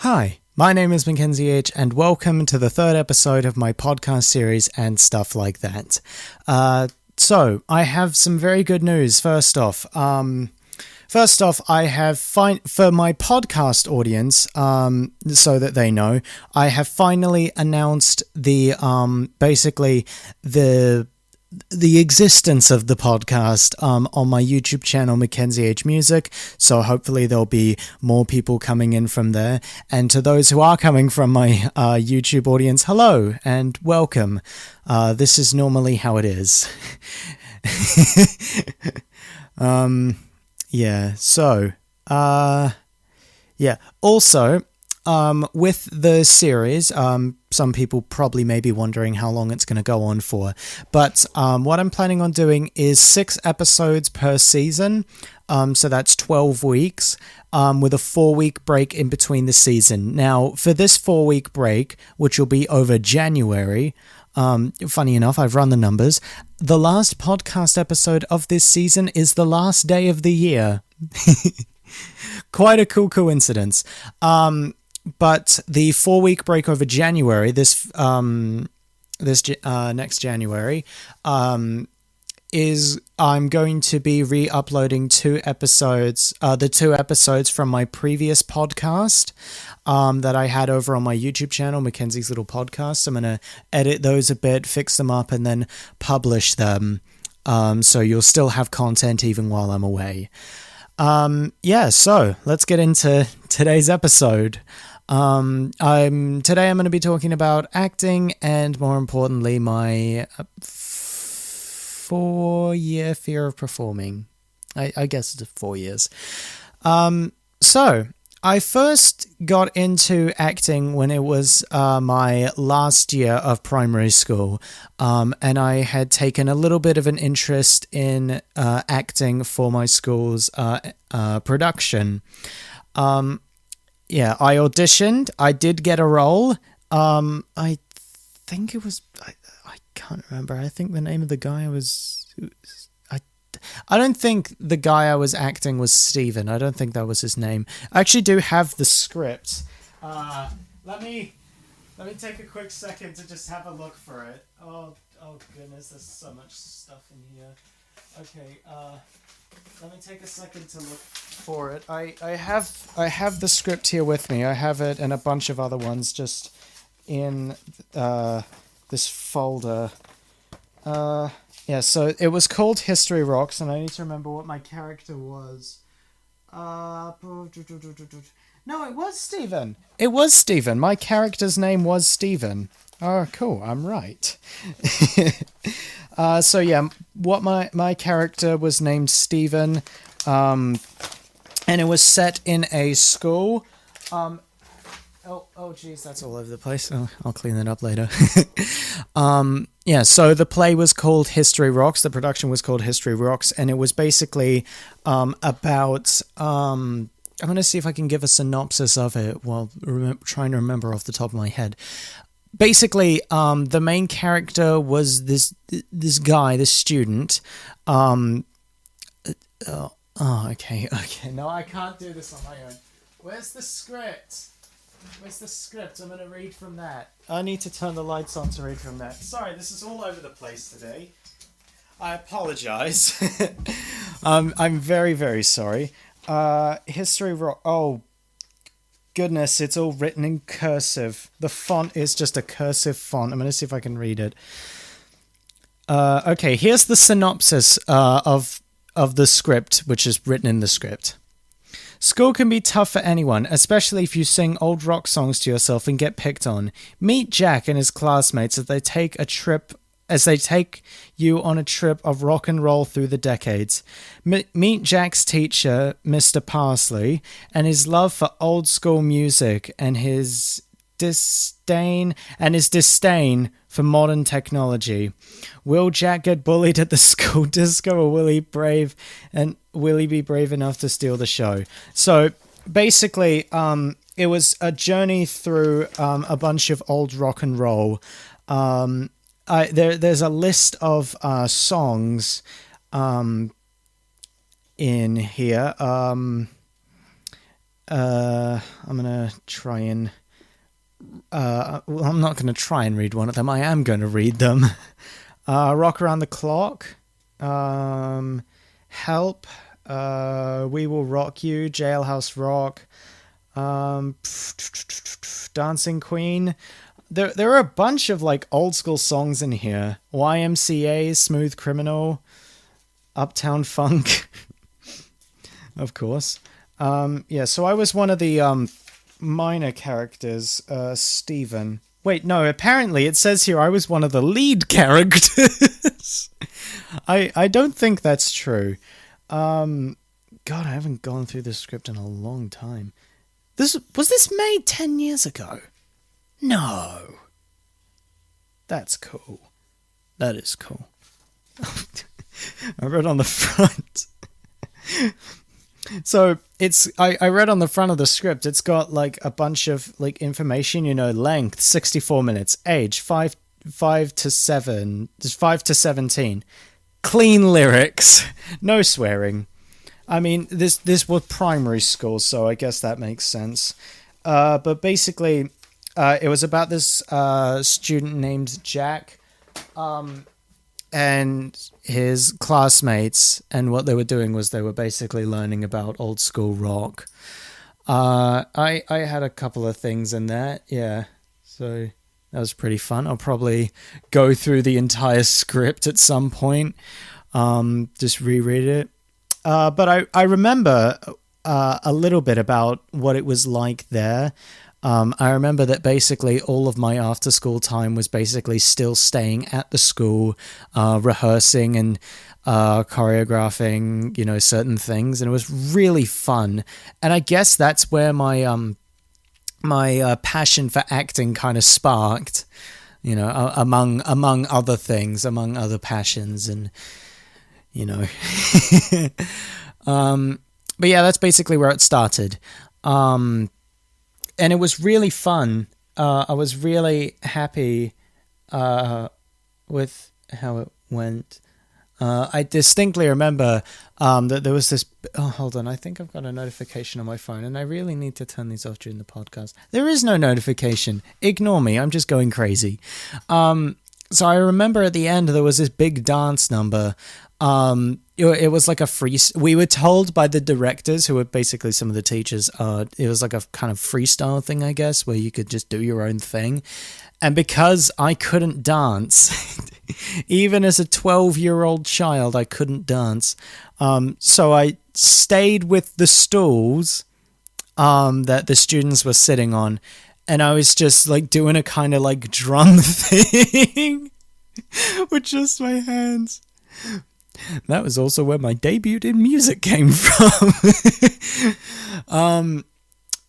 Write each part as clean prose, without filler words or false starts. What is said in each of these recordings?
Hi, my name is Mackenzie H, and welcome to the third episode of my podcast series and stuff like that. So I have some very good news. First off, I have for my podcast audience, so that they know, I have finally announced the basically the existence of the podcast on my YouTube channel, Mackenzie H Music, so hopefully there'll be more people coming in from there. And to those who are coming from my YouTube audience, hello and welcome. This is normally how it is. Also, with the series, some people probably may be wondering how long it's going to go on for, but what I'm planning on doing is 6 episodes per season, so that's 12 weeks, with a 4-week break in between the season. Now, for this 4-week break, which will be over January, funny enough, I've run the numbers, the last podcast episode of this season is the last day of the year. Quite a cool coincidence. But the 4-week break over January, this next January, is I'm going to be re-uploading 2 episodes, the 2 episodes from my previous podcast that I had over on my YouTube channel, Mackenzie's Little Podcast. I'm going to edit those a bit, fix them up, and then publish them. So you'll still have content even while I'm away. So let's get into today's episode. Today I'm going to be talking about acting and, more importantly, my 4-year fear of performing. I guess it's 4 years. So I first got into acting when it was my last year of primary school, and I had taken a little bit of an interest in acting for my school's production. I auditioned. I did get a role. I think it was... I can't remember. I think the name of the guy was... I don't think the guy I was acting was Steven. I don't think that was his name. I actually do have the script. Let me take a quick second to just have a look for it. Oh goodness, there's so much stuff in here. Okay, let me take a second to look for it. I have the script here with me. I have it and a bunch of other ones just in this folder. So it was called History Rocks, and I need to remember what my character was. No, it was Steven. It was Steven. My character's name was Steven. Oh, cool. I'm right. What my character was named Steven, and it was set in a school. Geez, that's all over the place. I'll clean that up later. So the play was called History Rocks. The production was called History Rocks, and it was basically about... I'm going to see if I can give a synopsis of it while trying to remember off the top of my head. Basically, the main character was this guy, this student. Okay. No, I can't do this on my own. Where's the script? I'm going to read from that. I need to turn the lights on to read from that. Sorry, this is all over the place today. I apologize. I'm very, very sorry. History Rock... Oh, goodness, it's all written in cursive. The font is just a cursive font. I'm going to see if I can read it. Okay, here's the synopsis of the script, which is written in the script. School can be tough for anyone, especially if you sing old rock songs to yourself and get picked on. Meet Jack and his classmates as they take you on a trip of rock and roll through the decades. Meet Jack's teacher, Mr. Parsley, and his love for old school music and his disdain for modern technology. Will Jack get bullied at the school disco, or will he be brave enough to steal the show? So basically, it was a journey through a bunch of old rock and roll. There's a list of songs in here. I'm gonna try and well, I'm not gonna try and read one of them. I am gonna read them. Rock Around the Clock, Help, We Will Rock You, Jailhouse Rock, Dancing Queen. There are a bunch of like old school songs in here. YMCA, Smooth Criminal, Uptown Funk, of course. Yeah, so I was one of the minor characters, Steven. Wait, no, apparently it says here I was one of the lead characters. I don't think that's true. God, I haven't gone through this script in a long time. Was this made 10 years ago? No. That's cool. That is cool. I read on the front. So I read on the front of the script, it's got like a bunch of like information, length, 64 minutes, age, 5 to 17, clean lyrics, no swearing. I mean, this was primary school, so I guess that makes sense. But basically, it was about this student named Jack, and his classmates, and what they were doing was they were basically learning about old school rock. I had a couple of things in that, yeah, so that was pretty fun. I'll probably go through the entire script at some point, just reread it. But I remember a little bit about what it was like there. I remember that basically all of my after school time was basically still staying at the school, rehearsing and choreographing, certain things, and it was really fun. And I guess that's where my my passion for acting kind of sparked, among other things, among other passions, and but yeah, that's basically where it started. And it was really fun. I was really happy with how it went. I distinctly remember that there was this... Oh, hold on. I think I've got a notification on my phone, and I really need to turn these off during the podcast. There is no notification. Ignore me. I'm just going crazy. So I remember at the end there was this big dance number. It was like a free... We were told by the directors, who were basically some of the teachers, it was like a kind of freestyle thing, I guess, where you could just do your own thing. And because I couldn't dance, even as a 12-year-old child, I couldn't dance. So I stayed with the stools that the students were sitting on, and I was just like doing a kind of like drum thing with just my hands. That was also where my debut in music came from.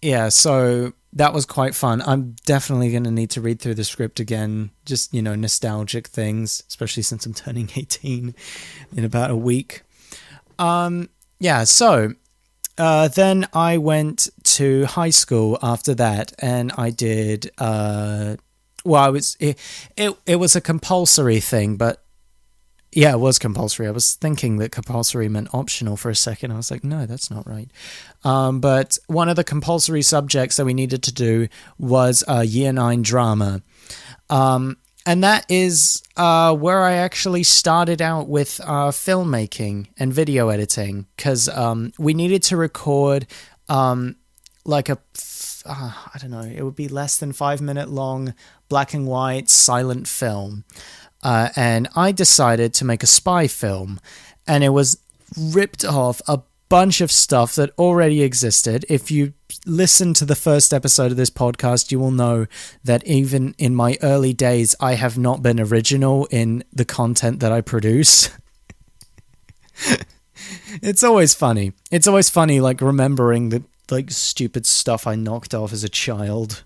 Yeah, so that was quite fun. I'm definitely going to need to read through the script again. Just, nostalgic things, especially since I'm turning 18 in about a week. Yeah, so then I went to high school after that, and I did, it was a compulsory thing, but yeah, it was compulsory. I was thinking that compulsory meant optional for a second. I was like, no, that's not right. But one of the compulsory subjects that we needed to do was Year 9 drama. And that is where I actually started out with filmmaking and video editing, because we needed to record like a, I don't know, it would be less than 5 minute long black and white silent film. And I decided to make a spy film, and it was ripped off a bunch of stuff that already existed. If you listen to the first episode of this podcast, you will know that even in my early days, I have not been original in the content that I produce. It's always funny. It's always funny, like, remembering the, like, stupid stuff I knocked off as a child.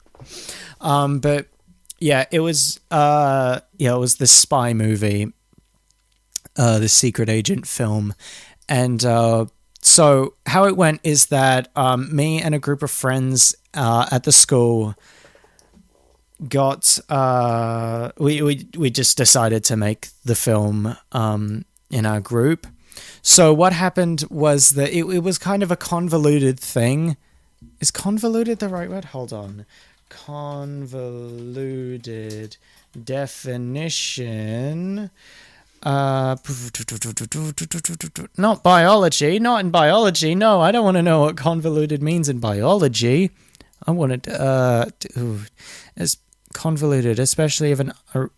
But... yeah, it was this spy movie, the secret agent film. And so how it went is that me and a group of friends at the school got... we just decided to make the film in our group. So what happened was that it was kind of a convoluted thing. Is convoluted the right word? Hold on. Convoluted definition. Not biology. Not in biology. No, I don't want to know what convoluted means in biology. I want to, as convoluted, especially if an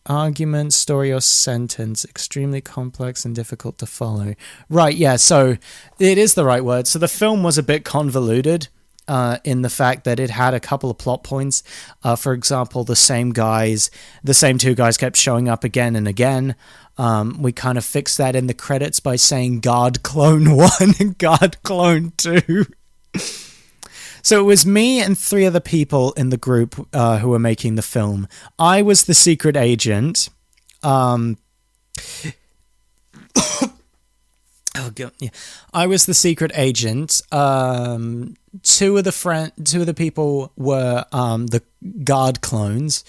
argument, story, or sentence, extremely complex and difficult to follow. Right, yeah, so it is the right word. So the film was a bit convoluted in the fact that it had a couple of plot points. For example, the same two guys kept showing up again and again. We kind of fixed that in the credits by saying Guard Clone 1 and Guard Clone 2. So it was me and 3 other people in the group who were making the film. I was the secret agent. Oh god, yeah. I was the secret agent. Two of the people were the guard clones,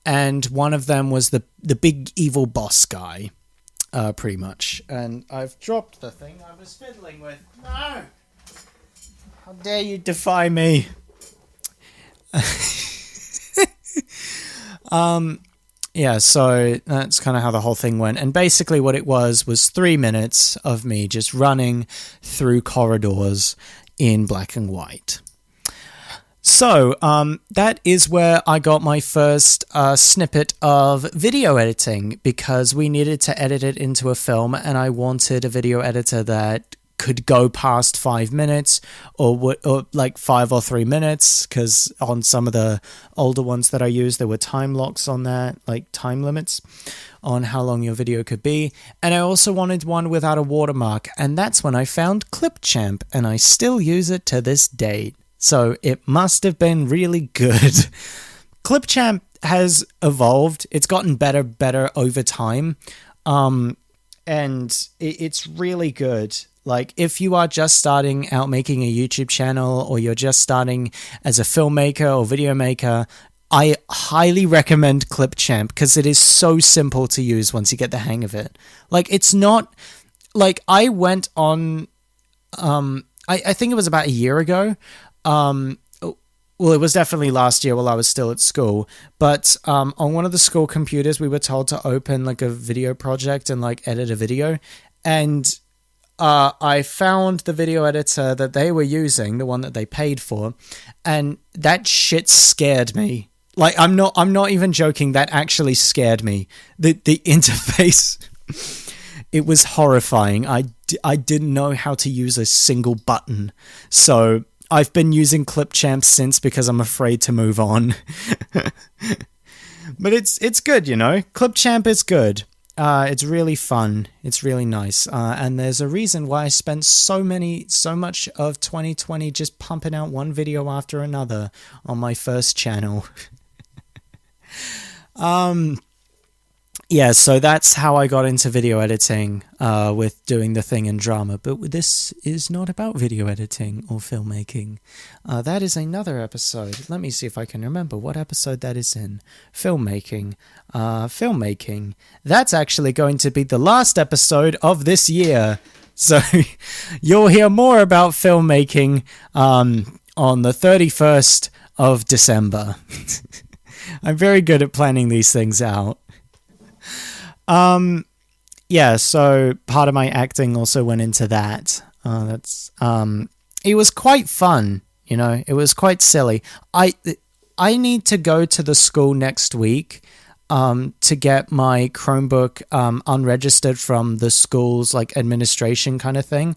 and one of them was the big evil boss guy, pretty much. And I've dropped the thing I was fiddling with. No! How dare you defy me? Yeah, so that's kind of how the whole thing went. And basically what it was 3 minutes of me just running through corridors in black and white. So that is where I got my first snippet of video editing, because we needed to edit it into a film, and I wanted a video editor that could go past 5 minutes or like 5 or 3 minutes, because on some of the older ones that I used, there were time locks on that, like time limits on how long your video could be. And I also wanted one without a watermark, and that's when I found Clipchamp, and I still use it to this day. So it must have been really good. Clipchamp has evolved. It's gotten better over time. And it's really good. Like, if you are just starting out making a YouTube channel, or you're just starting as a filmmaker or video maker, I highly recommend Clipchamp, because it is so simple to use once you get the hang of it. Like, it's not... Like, I went on... I think it was about a year ago. Well, it was definitely last year while I was still at school. But on one of the school computers, we were told to open, like, a video project and, like, edit a video. And... I found the video editor that they were using, the one that they paid for, and that shit scared me. Like, I'm not even joking, that actually scared me. The interface, it was horrifying. I didn't know how to use a single button. So I've been using Clipchamp since, because I'm afraid to move on. But it's good, you know. Clipchamp is good. It's really fun. It's really nice. And there's a reason why I spent so much of 2020 just pumping out one video after another on my first channel. Yeah, so that's how I got into video editing, with doing the thing in drama. But this is not about video editing or filmmaking. That is another episode. Let me see if I can remember what episode that is in. Filmmaking. Filmmaking. That's actually going to be the last episode of this year. So you'll hear more about filmmaking on the 31st of December. I'm very good at planning these things out. Yeah, so part of my acting also went into that. It was quite fun, you know, it was quite silly. I need to go to the school next week, to get my Chromebook, unregistered from the school's, like, administration kind of thing.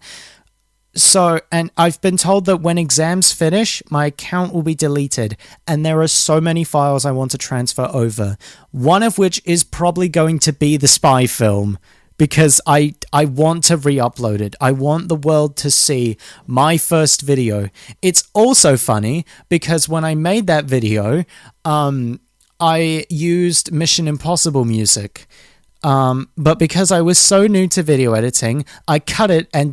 So, and I've been told that when exams finish, my account will be deleted, and there are so many files I want to transfer over, one of which is probably going to be the spy film, because I want to re-upload it. I want the world to see my first video. It's also funny, because when I made that video, I used Mission Impossible music. But because I was so new to video editing, I cut it at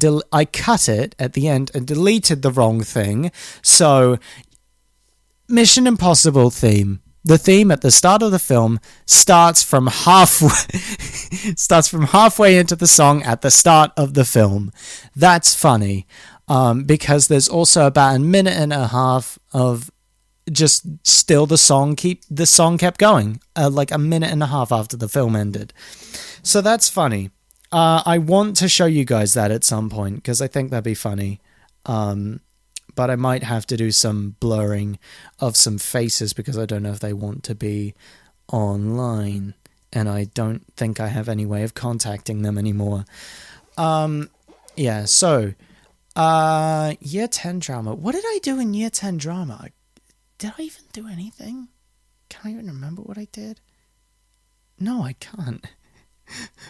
the end and deleted the wrong thing. So, Mission Impossible theme. The theme at the start of the film starts from halfway into the song at the start of the film. That's funny. because there's also about a minute and a half of just still the song kept going, like a minute and a half after the film ended. So that's funny. I want to show you guys that at some point because I think that'd be funny. But I might have to do some blurring of some faces because I don't know if they want to be online, and I don't think I have any way of contacting them anymore. Yeah, so year 10 drama. What did I do in year 10 drama? Did I even do anything? Can I even remember what I did? No, I can't.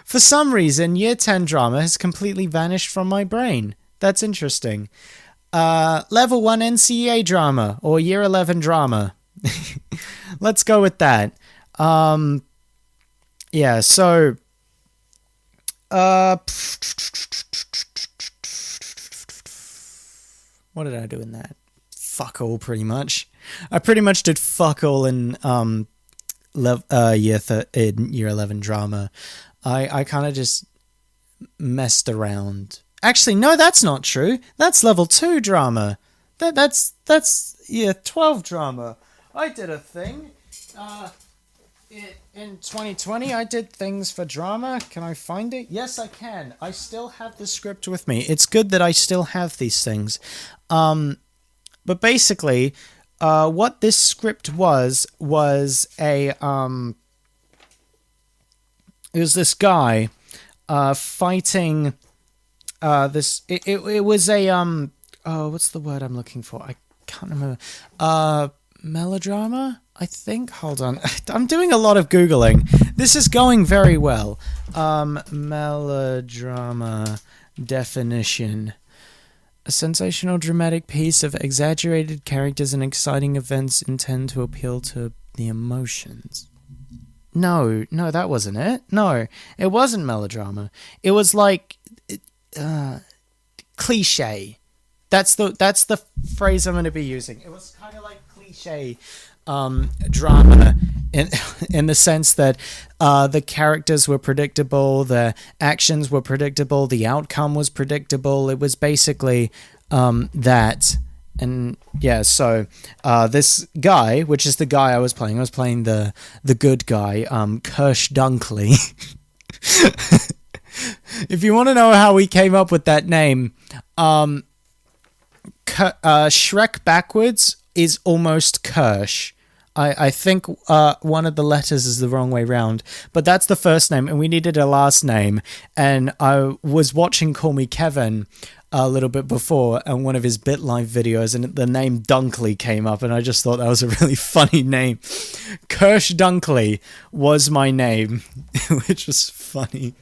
For some reason, year 10 drama has completely vanished from my brain. That's interesting. Level 1 NCEA drama, or year 11 drama. Let's go with that. Yeah, so what did I do in that? Fuck all, pretty much. I pretty much did fuck all in year 11 drama. I kind of just messed around. Actually, no, that's not true. That's level 2 drama. That's year 12 drama. I did a thing. In 2020, I did things for drama. Can I find it? Yes, I can. I still have the script with me. It's good that I still have these things. But basically, what this script was a it was this guy fighting this. It was a what's the word I'm looking for? I can't remember. Melodrama, I think. Hold on. I'm doing a lot of Googling. This is going very well. Melodrama definition. A sensational dramatic piece of exaggerated characters and exciting events intend to appeal to the emotions. No, that wasn't it. No, it wasn't melodrama. It was like cliche. That's the phrase I'm going to be using. It was kind of like cliche drama in the sense that the characters were predictable, the actions were predictable, the outcome was predictable. It was basically that. And yeah, so this guy, which is the guy I was playing the good guy, Kirsch Dunkley. If you want to know how we came up with that name, Shrek backwards is almost Kirsch. I think one of the letters is the wrong way round, but that's the first name, and we needed a last name. And I was watching Call Me Kevin a little bit before on one of his BitLife videos, and the name Dunkley came up, and I just thought that was a really funny name. Kirsch Dunkley was my name, which was funny.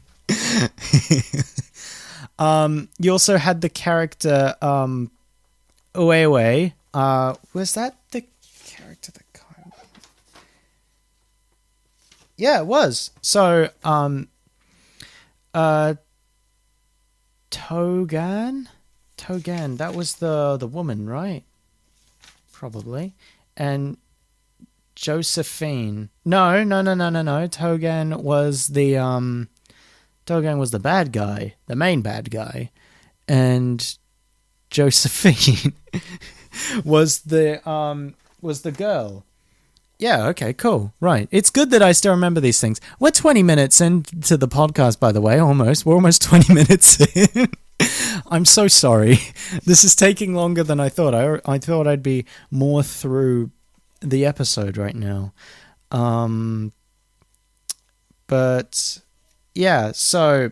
You also had the character Uewe. Was that the character that kind of... Yeah, it was. So Togan, that was the woman, right? Probably. And Josephine. No. Togan was the bad guy, the main bad guy, and Josephine was the girl. Yeah, okay, cool. Right. It's good that I still remember these things. We're 20 minutes into the podcast, by the way, almost. We're almost 20 minutes in. I'm so sorry. This is taking longer than I thought. I thought I'd be more through the episode right now. But yeah, so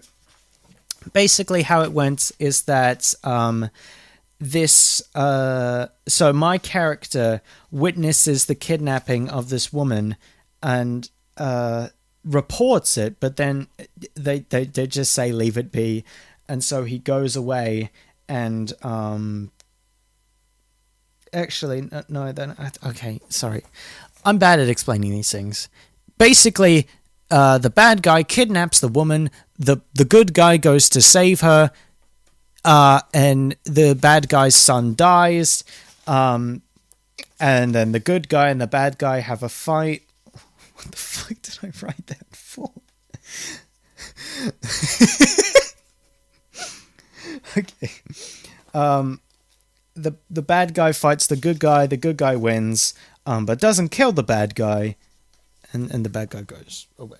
basically how it went is that so my character witnesses the kidnapping of this woman and reports it, but then they just say leave it be, and so he goes away and okay, sorry, I'm bad at explaining these things. Basically, the bad guy kidnaps the woman, the good guy goes to save her, and the bad guy's son dies, and then the good guy and the bad guy have a fight. What the fuck did I write that for? Okay. the bad guy fights the good guy wins, but doesn't kill the bad guy, and the bad guy goes away.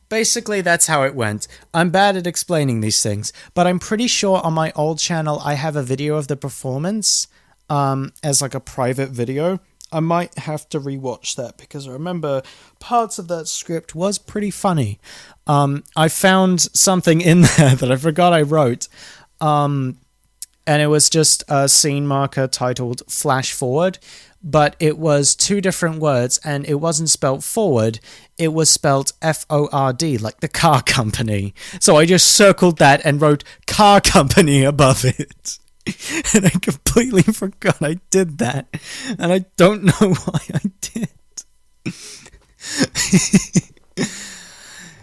Basically, that's how it went. I'm bad at explaining these things, but I'm pretty sure on my old channel I have a video of the performance as like a private video. I might have to rewatch that because I remember parts of that script was pretty funny. I found something in there that I forgot I wrote, and it was just a scene marker titled Flash Forward, but it was two different words, and it wasn't spelt forward, it was spelt F-O-R-D, like the car company. So I just circled that and wrote car company above it. And I completely forgot I did that. And I don't know why I did.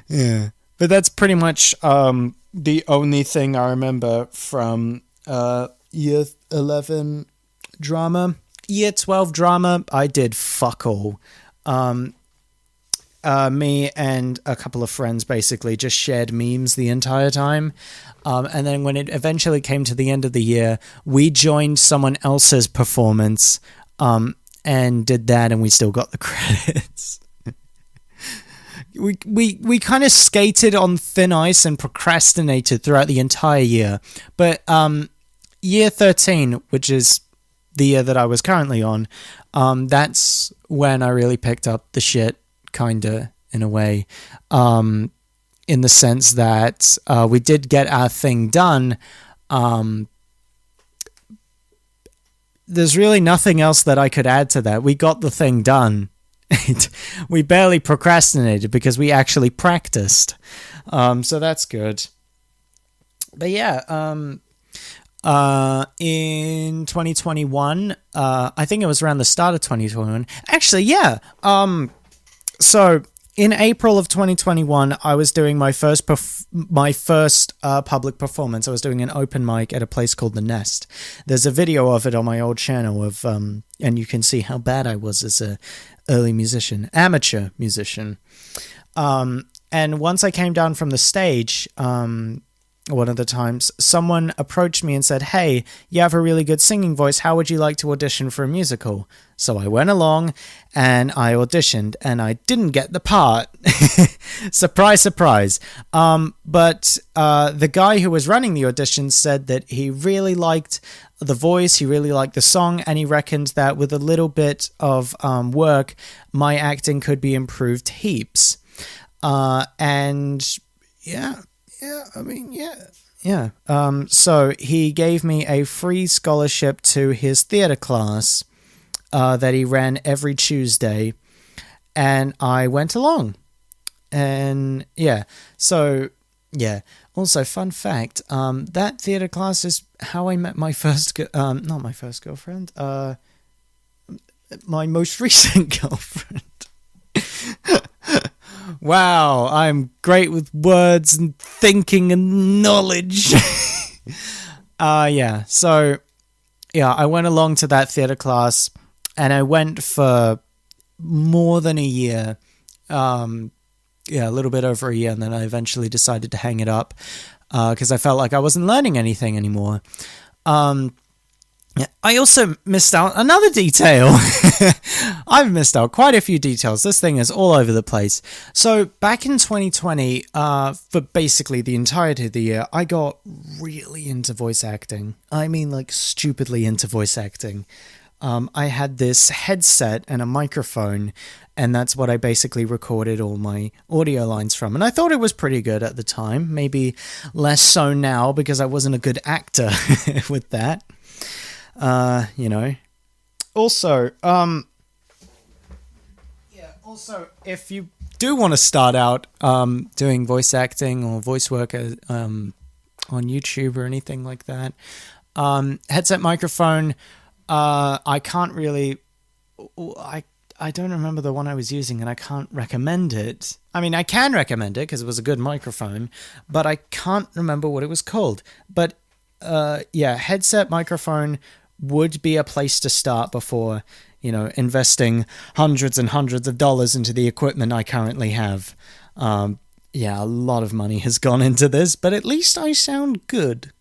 Yeah. But that's pretty much the only thing I remember from Year 11 drama. Year 12 drama, I did fuck all. Me and a couple of friends basically just shared memes the entire time. And then when it eventually came to the end of the year, we joined someone else's performance and did that, and we still got the credits. We kind of skated on thin ice and procrastinated throughout the entire year. But year 13, which is the year that I was currently on, that's when I really picked up the shit, kinda, in a way, in the sense that we did get our thing done. There's really nothing else that I could add to that. We got the thing done. We barely procrastinated because we actually practiced. So that's good. But yeah, in 2021, I think it was around the start of 2021. Actually, yeah. So in April of 2021, I was doing my first public performance. I was doing an open mic at a place called The Nest. There's a video of it on my old channel of, and you can see how bad I was as a amateur musician. And once I came down from the stage, one of the times, someone approached me and said, "Hey, you have a really good singing voice. How would you like to audition for a musical?" So I went along and I auditioned, and I didn't get the part. Surprise, surprise. But the guy who was running the audition said that he really liked the voice, he really liked the song, and he reckoned that with a little bit of work, my acting could be improved heaps. And yeah. So he gave me a free scholarship to his theatre class that he ran every Tuesday, and I went along. And yeah, so yeah. Also, fun fact, that theatre class is how I met my first, not my first girlfriend, my most recent girlfriend. Wow, I'm great with words and thinking and knowledge. Yeah, so, yeah, I went along to that theatre class, and I went for more than a year, a little bit over a year, and then I eventually decided to hang it up, because I felt like I wasn't learning anything anymore. I also missed out another detail. I've missed out quite a few details. This thing is all over the place. So back in 2020, for basically the entirety of the year, I got really into voice acting. I mean, like, stupidly into voice acting. I had this headset and a microphone, and that's what I basically recorded all my audio lines from. And I thought it was pretty good at the time. Maybe less so now because I wasn't a good actor with that. Also, if you do want to start out, doing voice acting or voice work, on YouTube or anything like that, headset microphone, I can't really, I don't remember the one I was using, and I can't recommend it. I mean, I can recommend it because it was a good microphone, but I can't remember what it was called. But, headset microphone would be a place to start before, investing hundreds and hundreds of dollars into the equipment I currently have. A lot of money has gone into this, but at least I sound good.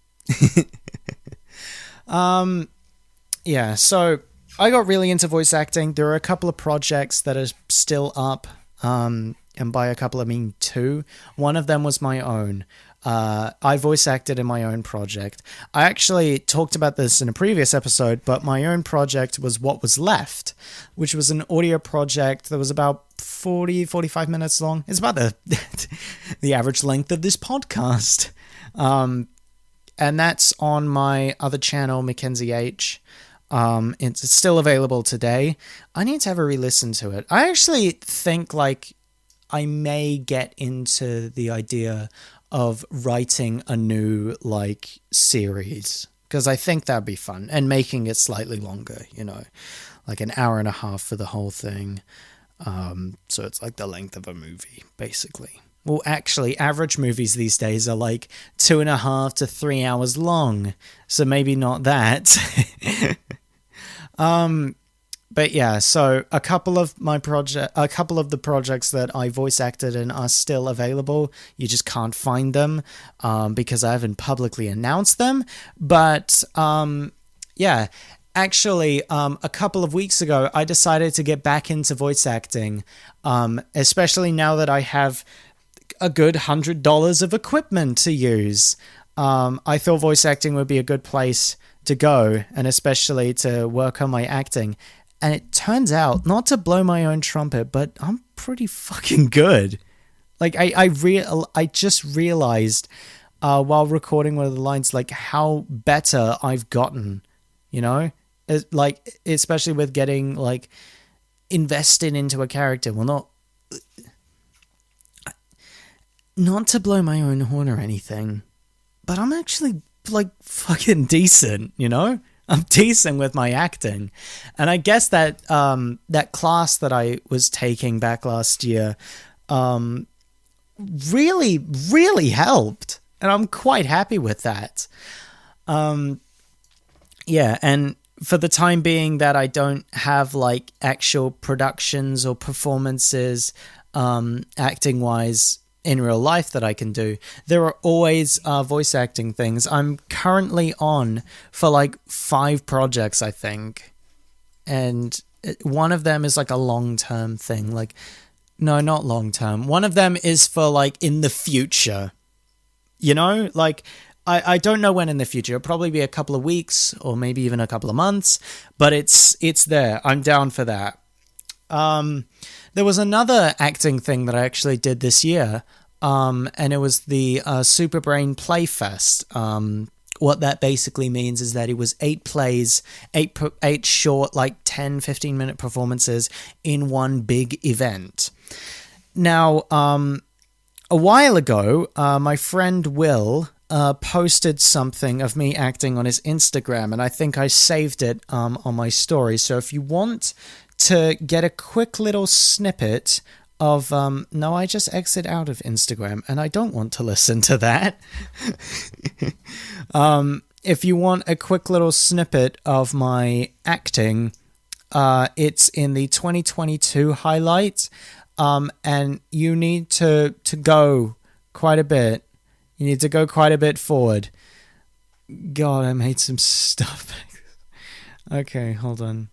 Yeah, so I got really into voice acting. There are a couple of projects that are still up, and by a couple I mean two. One of them was my own. I voice acted in my own project. I actually talked about this in a previous episode, but my own project was What Was Left, which was an audio project that was about 45 minutes long. It's about the average length of this podcast. And that's on my other channel, Mackenzie H. It's still available today. I need to have a re-listen to it. I actually think I may get into the idea of writing a new series, because I think that'd be fun, and making it slightly longer, like an hour and a half for the whole thing. So it's like the length of a movie, basically. Well, actually, average movies these days are 2.5 to 3 hours long, so maybe not that. But yeah, so a couple of the projects that I voice acted in are still available. You just can't find them because I haven't publicly announced them. But yeah, actually, a couple of weeks ago, I decided to get back into voice acting, especially now that I have a good $100 of equipment to use. I thought voice acting would be a good place to go, and especially to work on my acting. And it turns out, not to blow my own trumpet, but I'm pretty fucking good. I just realized while recording one of the lines, how better I've gotten, especially with getting invested into a character. Well, not to blow my own horn or anything, but I'm actually fucking decent, I'm decent with my acting. And I guess that that class that I was taking back last year really, really helped. And I'm quite happy with that. Yeah, and for the time being that I don't have actual productions or performances acting-wise in real life that I can do, there are always voice acting things. I'm currently on for 5 projects, I think, and one of them is a long-term thing. No, not long-term. One of them is for in the future, I don't know when in the future. It'll probably be a couple of weeks or maybe even a couple of months, but it's there. I'm down for that. There was another acting thing that I actually did this year, and it was the Superbrain Playfest. What that basically means is that it was 8 plays, 8 short, 10, 15-minute performances in one big event. Now, a while ago, my friend Will posted something of me acting on his Instagram, and I think I saved it on my story. So if you want to get a quick little snippet of no, I just exit out of Instagram and I don't want to listen to that. If you want a quick little snippet of my acting, it's in the 2022 highlight, and you need to go quite a bit. You need to go quite a bit forward. God, I made some stuff. Okay, hold on.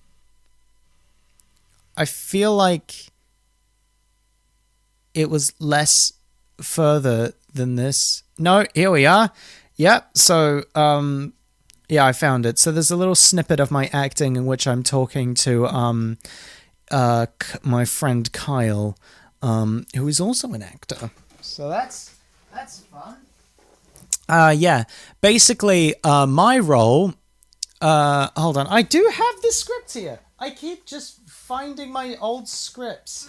I feel like it was less further than this. No, here we are. Yep, so, yeah, I found it. So there's a little snippet of my acting in which I'm talking to my friend Kyle, who is also an actor. So that's fun. Yeah, basically, my role... hold on, I do have the script here. I keep just finding my old scripts.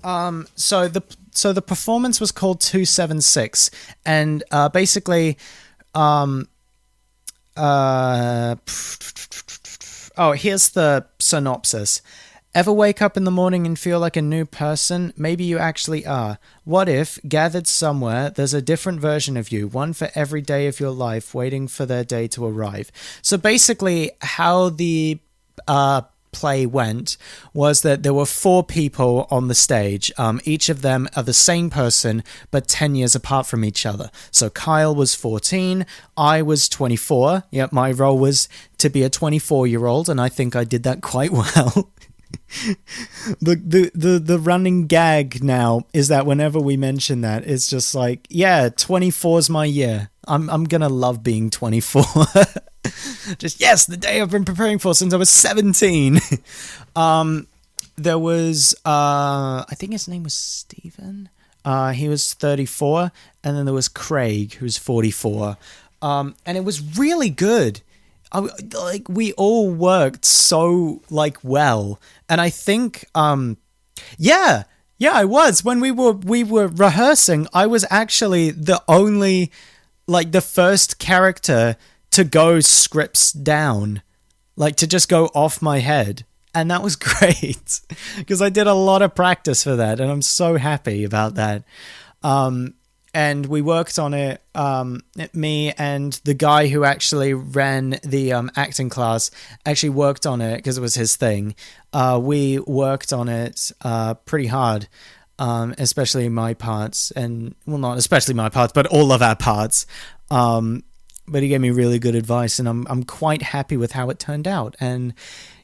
So the performance was called 276, and basically, oh, here's the synopsis. Ever wake up in the morning and feel like a new person? Maybe you actually are. What if, gathered somewhere, there's a different version of you, one for every day of your life, waiting for their day to arrive? So basically, how the play went was that there were 4 people on the stage. Each of them are the same person, but 10 years apart from each other. So Kyle was 14, I was 24. Yep, my role was to be a 24-year-old, and I think I did that quite well. The running gag now is that whenever we mention that, it's just like, yeah, 24's my year. I'm gonna love being 24. Just, yes, the day I've been preparing for since I was 17. There was, I think his name was Stephen. He was 34. And then there was Craig, who's 44. And it was really good. We all worked so, well. And I think, yeah, I was. When we were rehearsing, I was actually the only, the first character to go scripts down, to just go off my head. And that was great, because I did a lot of practice for that, and I'm so happy about that. And we worked on it, me and the guy who actually ran the acting class actually worked on it, because it was his thing. We worked on it pretty hard, especially my parts, and, well, not especially my parts, but all of our parts. But he gave me really good advice, and I'm quite happy with how it turned out. And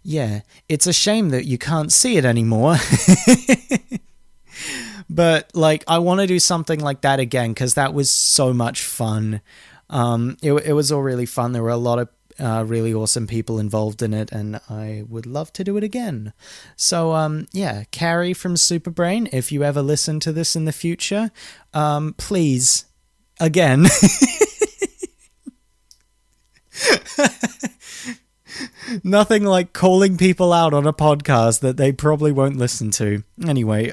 yeah, it's a shame that you can't see it anymore. But I want to do something like that again, because that was so much fun. It was all really fun. There were a lot of really awesome people involved in it, and I would love to do it again. So yeah, Carrie from Superbrain, if you ever listen to this in the future, please, again. Nothing like calling people out on a podcast that they probably won't listen to. Anyway,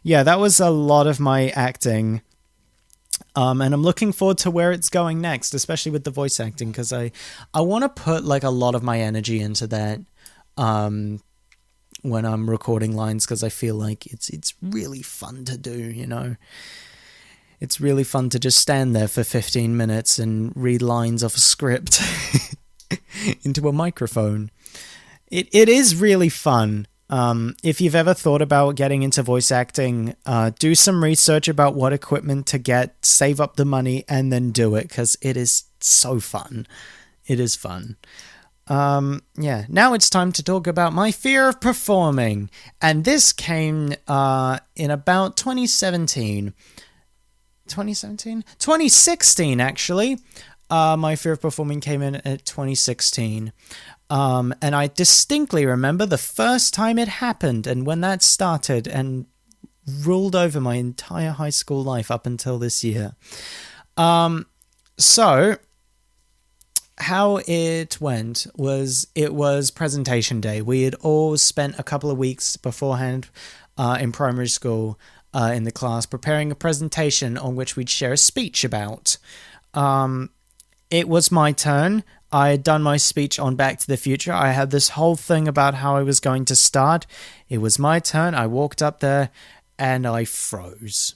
yeah, that was a lot of my acting. And I'm looking forward to where it's going next, especially with the voice acting, because I want to put a lot of my energy into that when I'm recording lines, because I feel like it's really fun to do, you know. It's really fun to just stand there for 15 minutes and read lines off a script into a microphone. It is really fun. If you've ever thought about getting into voice acting, do some research about what equipment to get, save up the money, and then do it, because it is so fun. It is fun. Yeah, now it's time to talk about my fear of performing. And this came in about 2017. 2016, actually. My fear of performing came in at 2016. And I distinctly remember the first time it happened, and when that started and ruled over my entire high school life up until this year. So how it went was, it was presentation day. We had all spent a couple of weeks beforehand in primary school in the class preparing a presentation on which we'd share a speech about. It was my turn. I had done my speech on Back to the Future. I had this whole thing about how I was going to start. It was my turn. I walked up there and I froze.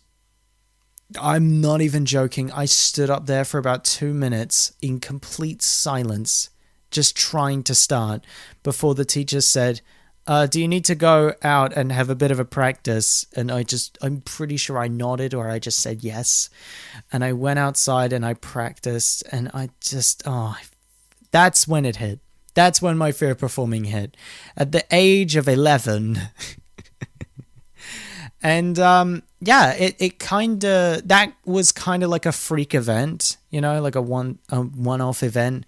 I'm not even joking. I stood up there for about 2 minutes in complete silence, just trying to start, before the teacher said, do you need to go out and have a bit of a practice? And I'm pretty sure I nodded, or I just said yes. And I went outside and I practiced, and that's when it hit. That's when my fear of performing hit. At the age of 11. And, yeah, that was kind of like a freak event, you know, like a one-off event.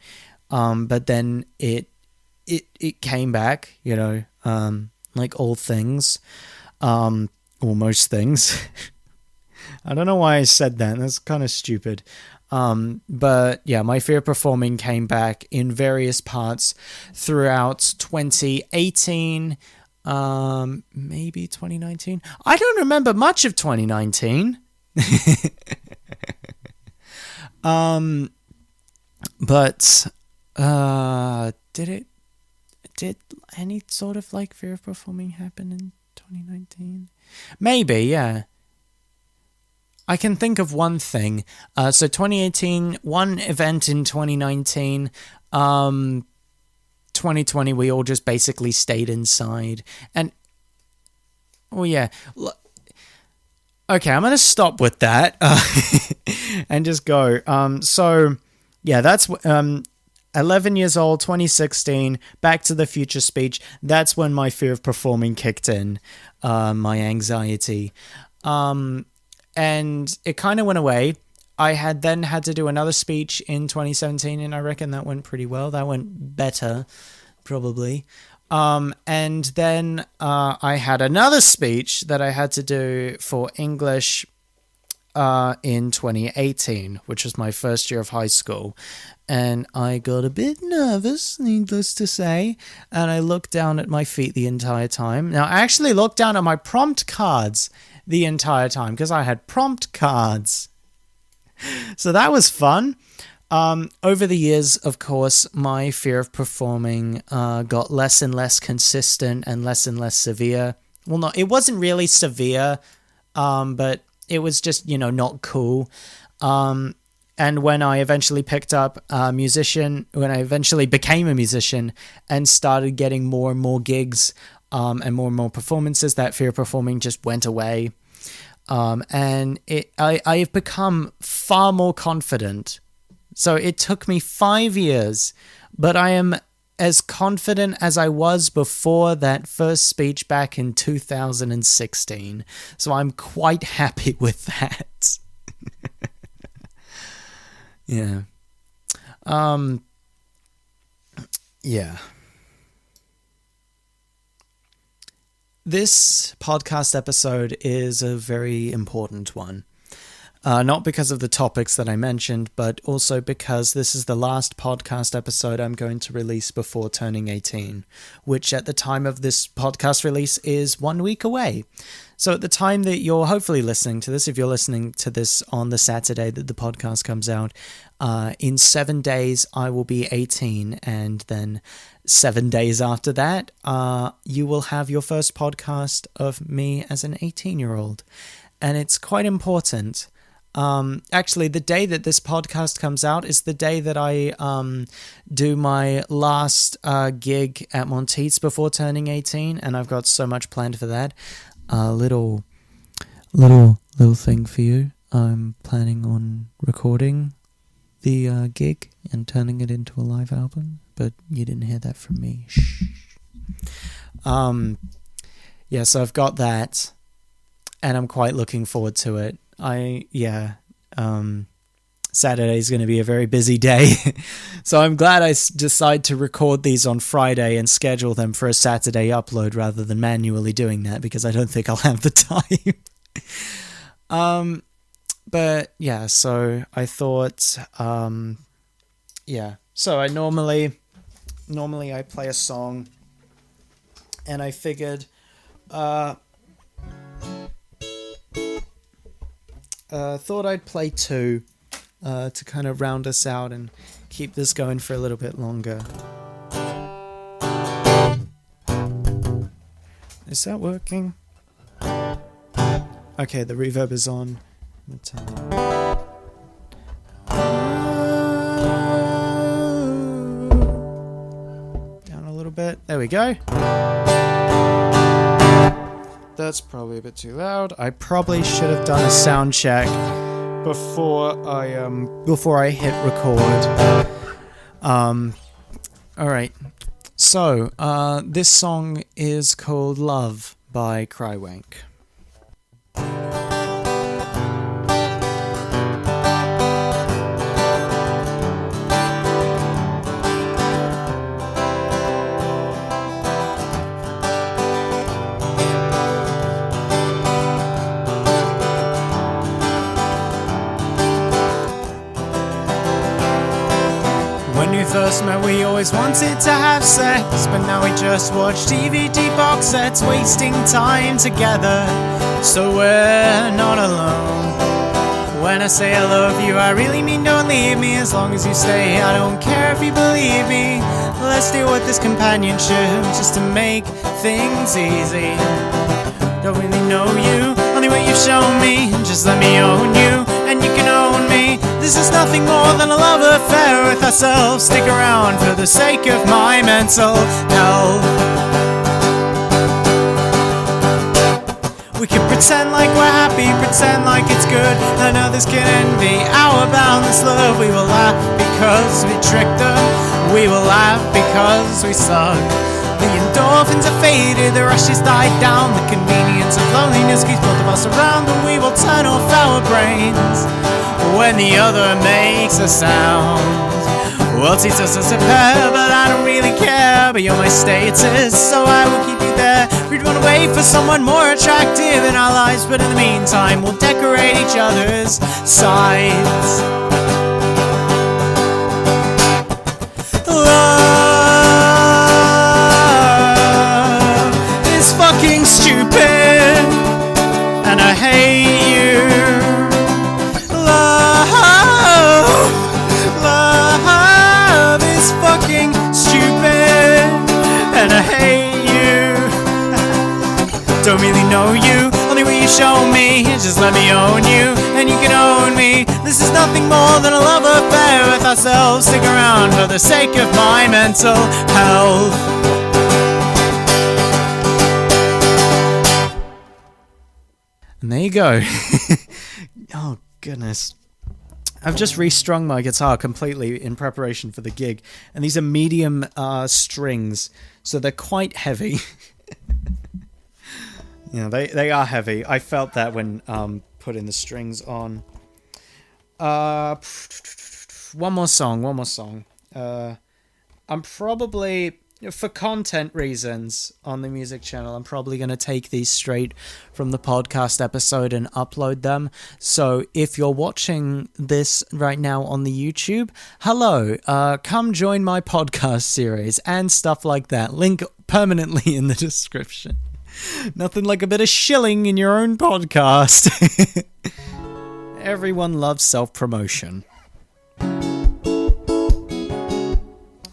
But then it came back, you know, like all things, or most things. I don't know why I said that. That's kind of stupid. But yeah, my fear of performing came back in various parts throughout 2018, maybe 2019. I don't remember much of 2019. But did any sort of like fear of performing happen in 2019? Maybe, yeah. I can think of one thing. So 2018, one event in 2019, 2020, we all just basically stayed inside. And, oh yeah. Okay, I'm going to stop with that and just go. So, yeah, that's 11 years old, 2016, Back to the Future speech. That's when my fear of performing kicked in, my anxiety. And it kind of went away. I had to do another speech in 2017, and I reckon that went pretty well. That went better, probably. And then I had another speech that I had to do for English in 2018, which was my first year of high school. And I got a bit nervous, needless to say, and I looked down at my feet the entire time. Now, I actually looked down at my prompt cards the entire time, because I had prompt cards. So that was fun. Over the years, of course, my fear of performing got less and less consistent and less severe. Well, no, it wasn't really severe, but it was just, not cool. And when I eventually picked up when I eventually became a musician and started getting more and more gigs and more performances, that fear of performing just went away. And I have become far more confident. So it took me 5 years, but I am as confident as I was before that first speech back in 2016. So I'm quite happy with that. Yeah. Yeah. This podcast episode is a very important one. Not because of the topics that I mentioned, but also because this is the last podcast episode I'm going to release before turning 18, which at the time of this podcast release is 1 week away. So at the time that you're hopefully listening to this, if you're listening to this on the Saturday that the podcast comes out, in 7 days I will be 18, and then 7 days after that, you will have your first podcast of me as an 18-year-old. And it's quite important. Actually, the day that this podcast comes out is the day that I do my last gig at Monteith's before turning 18, and I've got so much planned for that. Little thing for you. I'm planning on recording the gig and turning it into a live album, but you didn't hear that from me. Shh. Yeah, so I've got that, and I'm quite looking forward to it. Saturday's going to be a very busy day, so I'm glad I decide to record these on Friday and schedule them for a Saturday upload rather than manually doing that, because I don't think I'll have the time. But yeah, so I thought, so I normally I play a song, and I figured, thought I'd play two to kind of round us out and keep this going for a little bit longer. Is that working? Okay, the reverb is on. Down a little bit. There we go. That's probably a bit too loud. I probably should have done a sound check before I hit record. Alright. So, this song is called Love by Crywank. First met, we always wanted to have sex, but now we just watch DVD box sets, wasting time together, so we're not alone. When I say I love you, I really mean don't leave me. As long as you stay, I don't care if you believe me. Let's deal with this companionship just to make things easy. Don't really know you, only what you've shown me. Just let me own you, and you can own me. me. This is nothing more than a love affair with ourselves. Stick around for the sake of my mental health. We can pretend like we're happy, pretend like it's good, and others can envy our boundless love. We will laugh because we tricked them. We will laugh because we suck. The endorphins are faded, the rush has died down. The convenience of loneliness keeps both of us around, and we will turn off our brains when the other makes a sound. World teaches us a pair, but I don't really care. But you're my status, so I will keep you there. We'd run away for someone more attractive in our lives, but in the meantime we'll decorate each other's sides. Love is fucking stupid, and I hate you. Love is fucking stupid, and I hate you. Don't really know you, only way you show me. Just let me own you, and you can own me. This is nothing more than a love affair with ourselves. Stick around for the sake of my mental health. And there you go. Oh, goodness. I've just restrung my guitar completely in preparation for the gig. And these are medium strings, so they're quite heavy. Yeah, they are heavy. I felt that when putting the strings on. One more song. I'm probably, for content reasons on the music channel, I'm probably going to take these straight from the podcast episode and upload them. So if you're watching this right now on the YouTube, hello, come join my podcast series and stuff like that. Link permanently in the description. Nothing like a bit of shilling in your own podcast. Everyone loves self-promotion.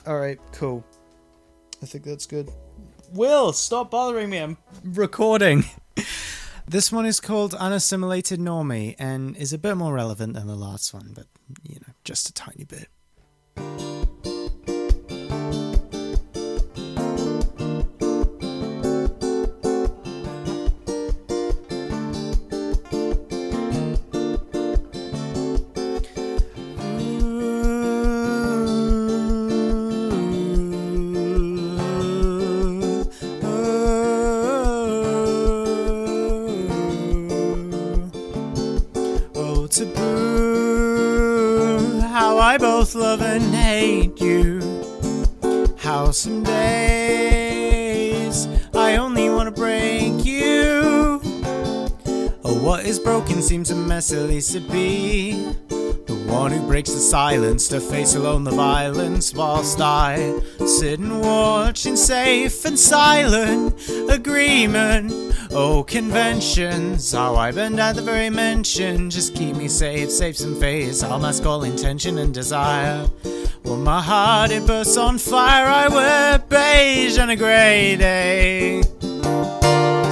Alright, cool. I think that's good. Will, stop bothering me. I'm recording. This one is called Unassimilated Normie and is a bit more relevant than the last one, but, you know, just a tiny bit. Taboo, how I both love and hate you. How some days I only want to break you. Oh, what is broken seems a mess, at least it be. The one who breaks the silence to face alone the violence, whilst I sit and watch in safe and silent agreement. Oh, conventions, how I bend at the very mention. Just keep me safe, save some face. I'll mask all intention and desire. Well, my heart, it bursts on fire. I wear beige on a grey day.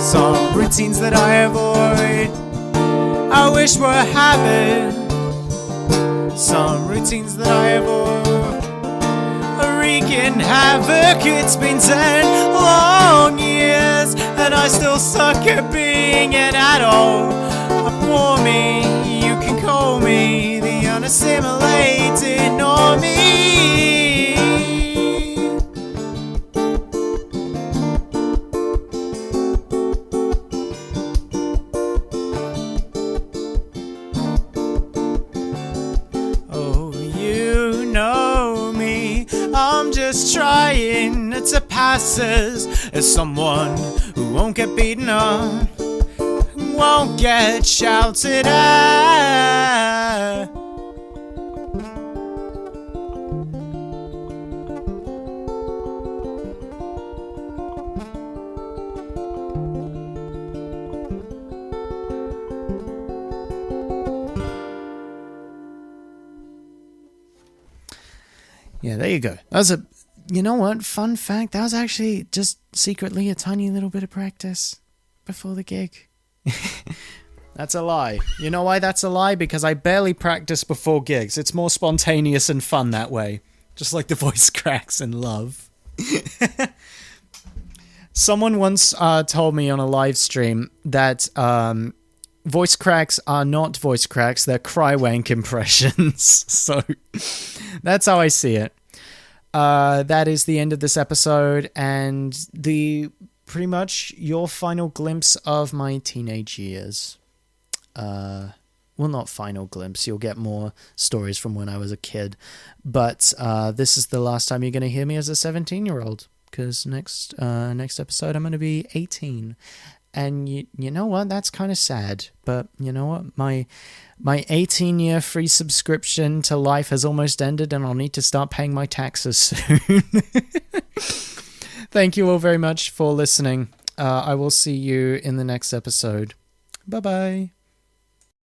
Some routines that I avoid, I wish were a habit. Some routines that I avoid are wreaking havoc. It's been 10 long years and I still suck at being an adult. Poor me, you can call me the unassimilated normie. I'm just trying to pass as someone who won't get beaten up, won't get shouted at. Yeah, there you go. That was you know what, fun fact, that was actually just secretly a tiny little bit of practice before the gig. That's a lie. You know why that's a lie? Because I barely practice before gigs. It's more spontaneous and fun that way. Just like the voice cracks in Love. Someone once told me on a live stream that voice cracks are not voice cracks, they're crywank impressions. So that's how I see it. That is the end of this episode and pretty much your final glimpse of my teenage years. Well, not final glimpse. You'll get more stories from when I was a kid. But this is the last time you're going to hear me as a 17-year-old. Because next episode I'm going to be 18. And you know what? That's kind of sad. But you know what? My 18-year free subscription to Life has almost ended, and I'll need to start paying my taxes soon. Thank you all very much for listening. I will see you in the next episode. Bye-bye.